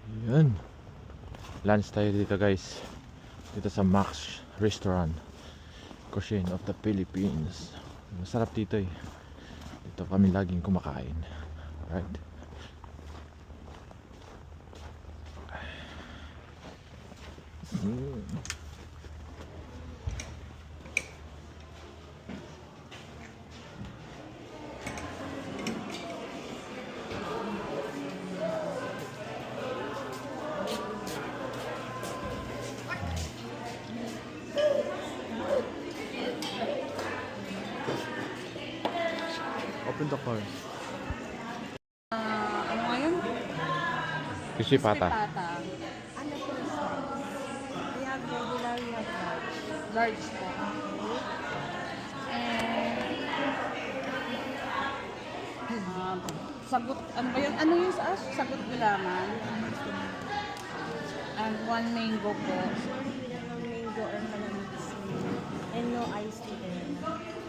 Yun. Lunch tayo dito guys. Dito sa Max Restaurant, Cuisine of the Philippines. Masarap dito eh. Dito kami laging kumakain. Alright. Open the car. Ano nga yun? Crispy pata. Ano po yung size? We have regular, we have large. Large po. And sagot, ano ba yun? Ano yung sa sagot gulaman? And one mango po. Mango or malamig and no iced tea din.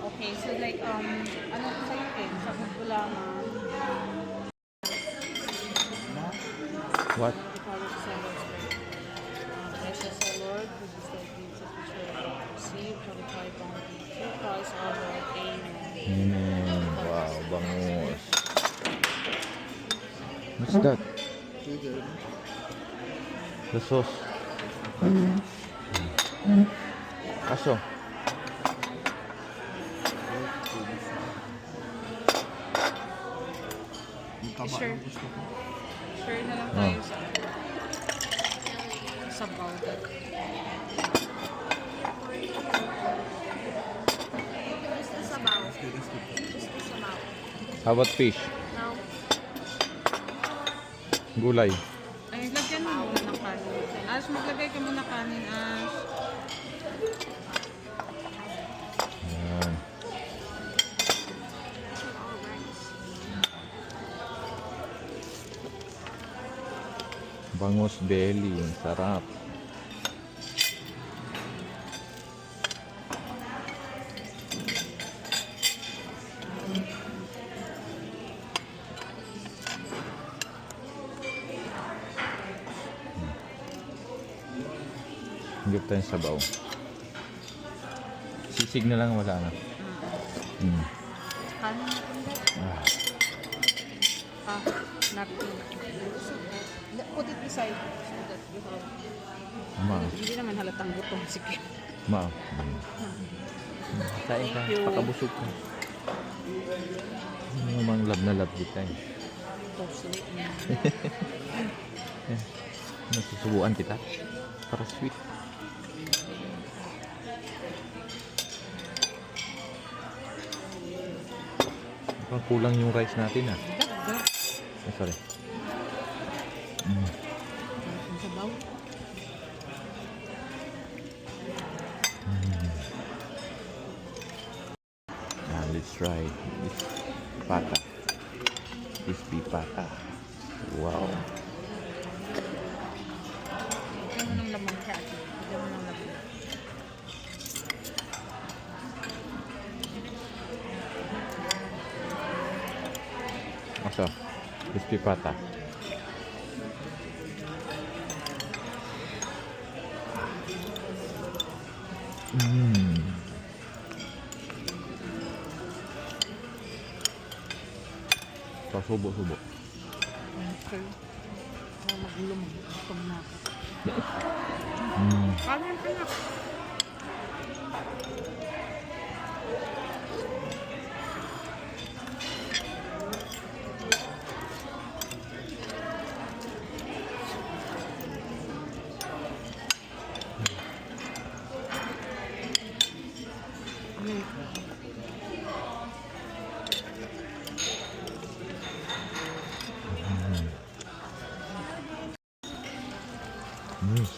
Okay, so like, ano po sa'yo eh? Sagot gulaman. What? College salads, Precious Lord, who is the gift of which we have received, qualify bounty, through Christ our Lord. Amen. Wow, bangus. What's that? The sauce. Kaso. Sure. Sure na lang tayo sa powder. Just the sabaw. Just the sabaw. How about fish? Now, Gulay. Ay, lagyan mo muna ng kanin. Ash, maglagay ka muna kanin, Ash. Ayan. Bangus belly. Ang sarap. Higop tayong sabaw. Sisig na lang, wala na. Kanin na kundi. Ah, Napkin. Put it beside so that you have... ma. Hindi naman halatang gutom. Sige. Ma. Kain ka. Thank you. Pakabusog ka. Namang lab na lab kita eh. Ito, sweet na. Nasusubuan kita. Para sweet. Parang kulang yung rice natin ah. Dagdag. Oh, sorry. Ang sabaw. Now let's try this pata. Crispy pata. Wow. Lagyan mo ng lamang siya. Lagyan mo ng lamang. Asa? Crispy pata. Subo-subo. Okay. Maglum. Gutom na ako. Mm. Kanin ka na.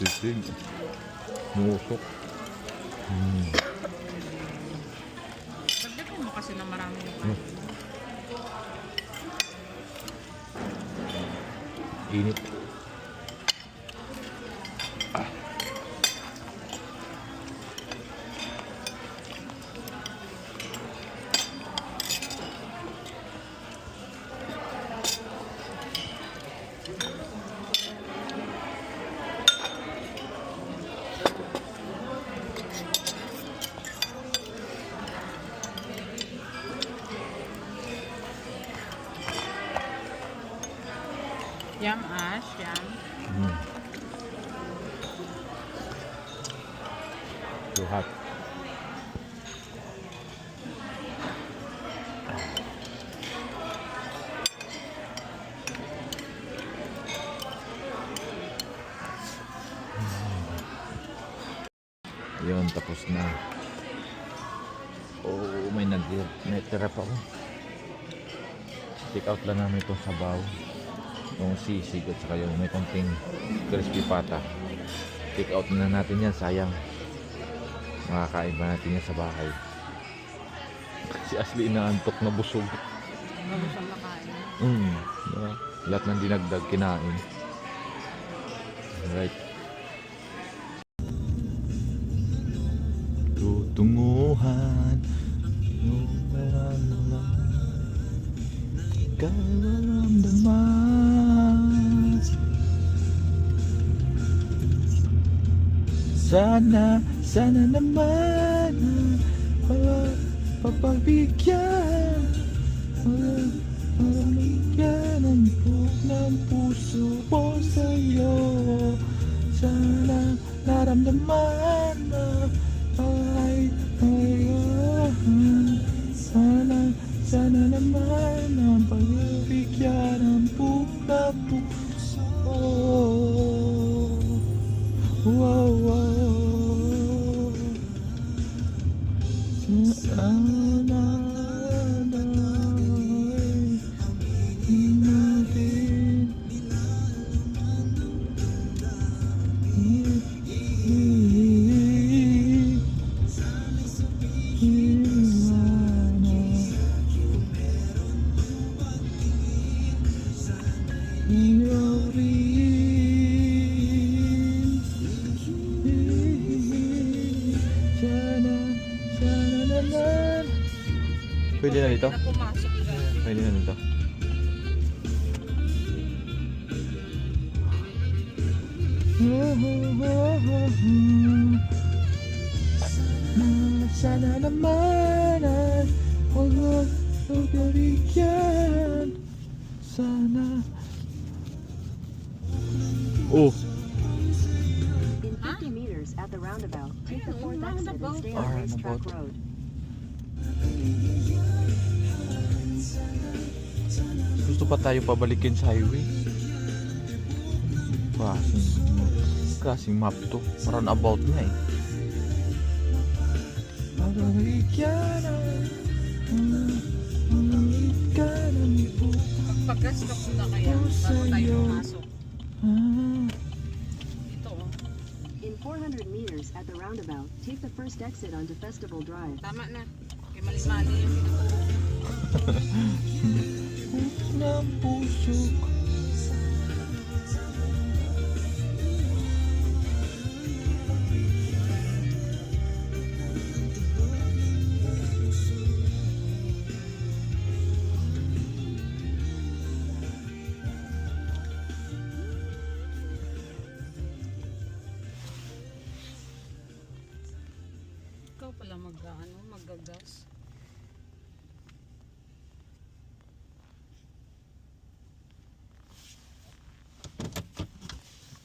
Sisig. Nusok. Dagdagan mo kasi na marami ng Init. Yum, Ash. Yum. Mm. Too hot. Yun, tapos na. Oh, may natira pa ako. Take out lang namin itong sabaw. Itong sisig at saka yung may konting crispy pata. Take out na natin yan, sayang. Makakain pa natin yan sa bahay. Si Ashley inaantok na busog. Bago siyang makain. Diba? Lahat ng dinagdag kinain. Alright. Tutunguhan yung nararamdaman, ikaw maramdaman. Sana naman papagbigyan ng puso ko sa'yo. Sana naramdaman na sana naman ang pagbigyan ng puso. Wow, wow. Sana pwede na dito? Na pumasok dyan. Pwede na dito. Sana naman ay huwag pagbigyan. Sana. Oh. In 50 meters at the roundabout, take the fourth exit and stay on Racetrack Roundabout. Road. Gusto pa tayo pabalikin sa highway. Klaseng map to. Parang about na eh. Pagpag-stop na kaya bago tayo pumasok. Ito oh. In 400 meters at the roundabout, take the first exit onto Festival Drive. Tama na. Kaya mali-mali yung pinuturo. Ng puso ko. Ikaw pala magagas.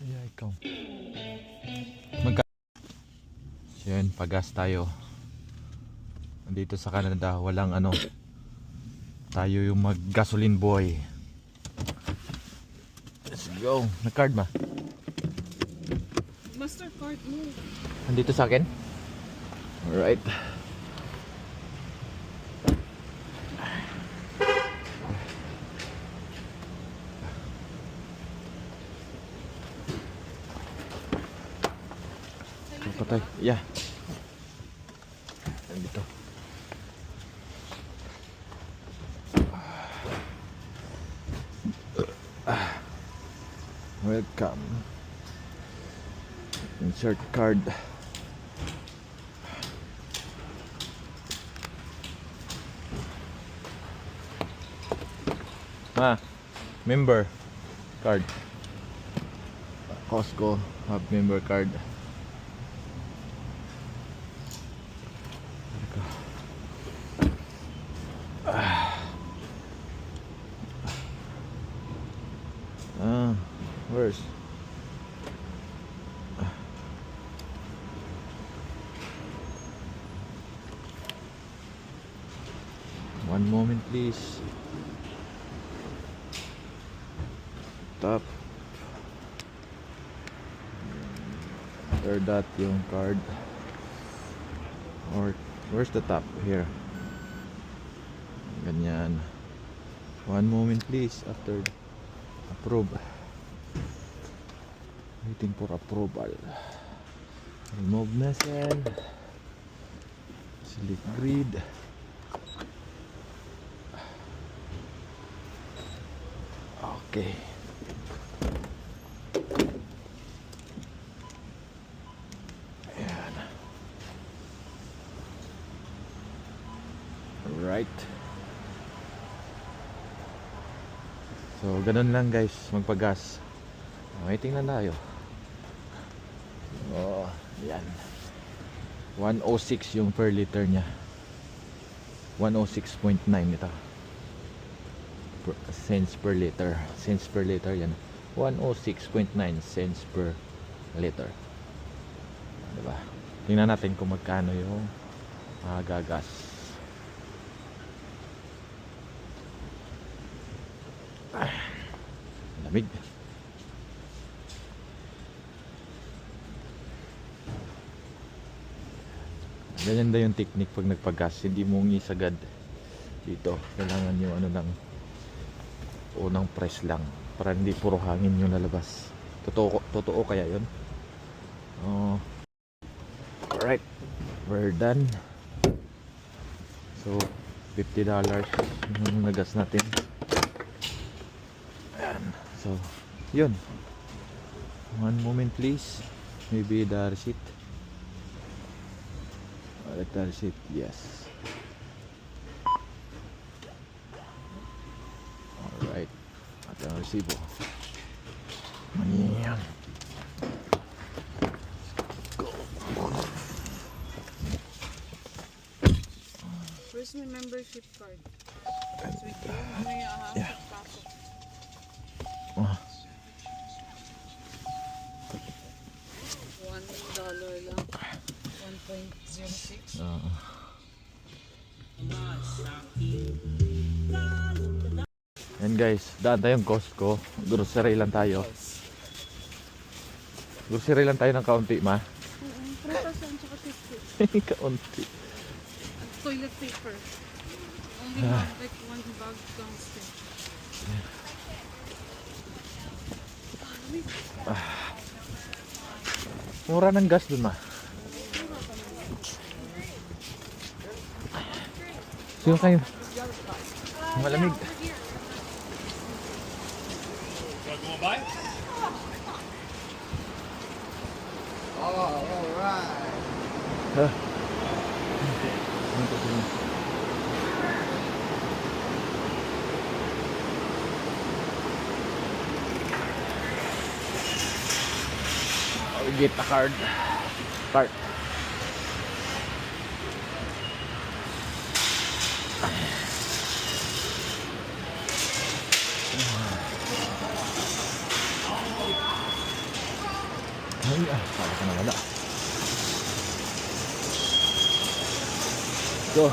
Yeah, ikaw. So yun, pagas tayo. Nandito sa Canada, walang ano. Tayo yung mag-gasoline boy. Let's go. Nag-card ba? Mastercard mo. Nandito sa akin? Alright. Patay. Yeah. Nandito. Welcome. Insert card. Member card. Costco have member card. Ah. Where's? One moment please. Top. After that yung card. Or where's the top? Here. Ganyan. One moment please. After approve. Waiting for approval. Remove message. Select grid. Okay. Ayan. Alright. So, ganun lang guys, magpagas. Okay, tingnan tayo. Oh, yan. 106 yung per liter niya. 106.9 ito. Cents per liter. Cents per liter yan. 106.9 cents per liter. Diba? Tingnan natin kung magkano yung gagas. Lamig. Ganyan daw yung technique pag nagpagas. Hindi mo ngisagad dito. Kailangan yung ano lang, unang press lang para hindi puro hangin yung lalabas. Totoo kaya yun? Oh. Alright, we're done. So $50 yung nagas natin. Ayan. So yun, one moment please. Maybe the receipt. The receipt, yes. Alright, at ang resibo. Ayan. Where's my membership card? It's with you. Mamaya Yeah. pasok. Ah, $1 lang. 1.06. Yan guys, daan tayong Costco. Grocery lang tayo. Grocery lang tayo ng kaunti, ma. Prutas and tsaka tissue. Kaunti. And toilet paper. Only one, like one bag downstairs. Mura ng gas dun, ma. Sino kayo? Malamig. Ah. I'll get a card. Card. Ay, para ka na wala. Go.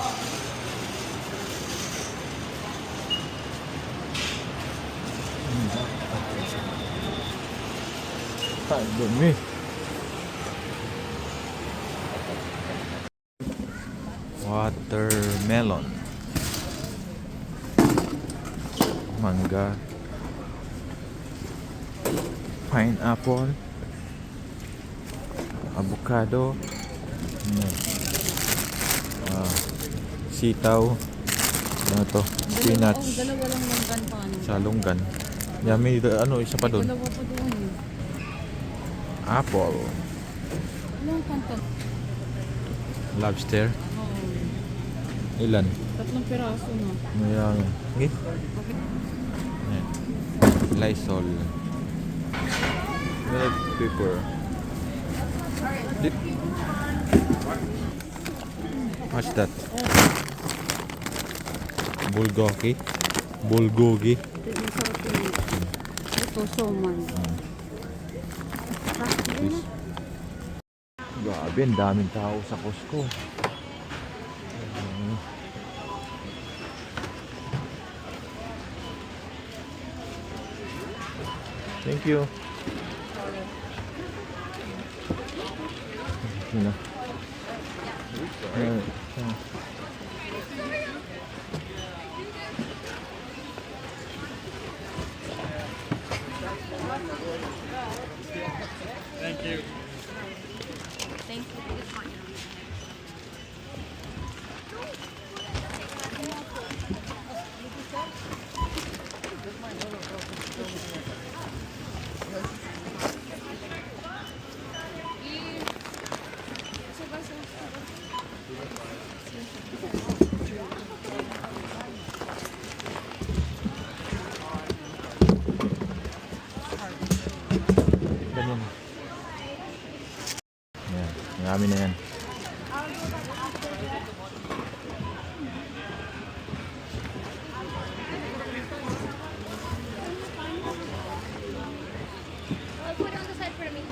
Ay, dumi. Watermelon. Mangga. Pineapple. Avocado. Sitaw. Ano to? Spinach. Dalawa lang manggan pa. Salunggan. Yeah, may ano, isa pa doon. Dalawa pa doon. Apple. Anong kanto? Lobster. Oo. Ilan? 3 piraso na. Mayroon. Okay. Ayan. Lysol. Red pepper. Dip. What's that? Bulgogi. Bulgogi. Ito, sarap yun. Ito, soman. groceries. Grabe, ang daming tao sa Costco. Thank you. Yun na. Ganyan. Yan, marami na yan. Put on the side for me.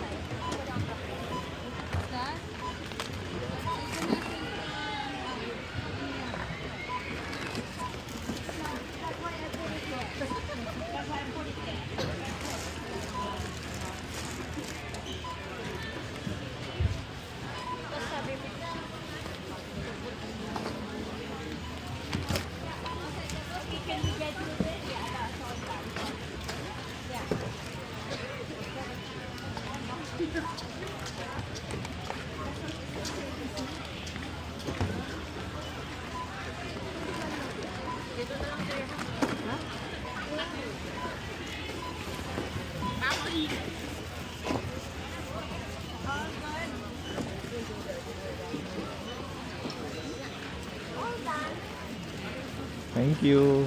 Thank you.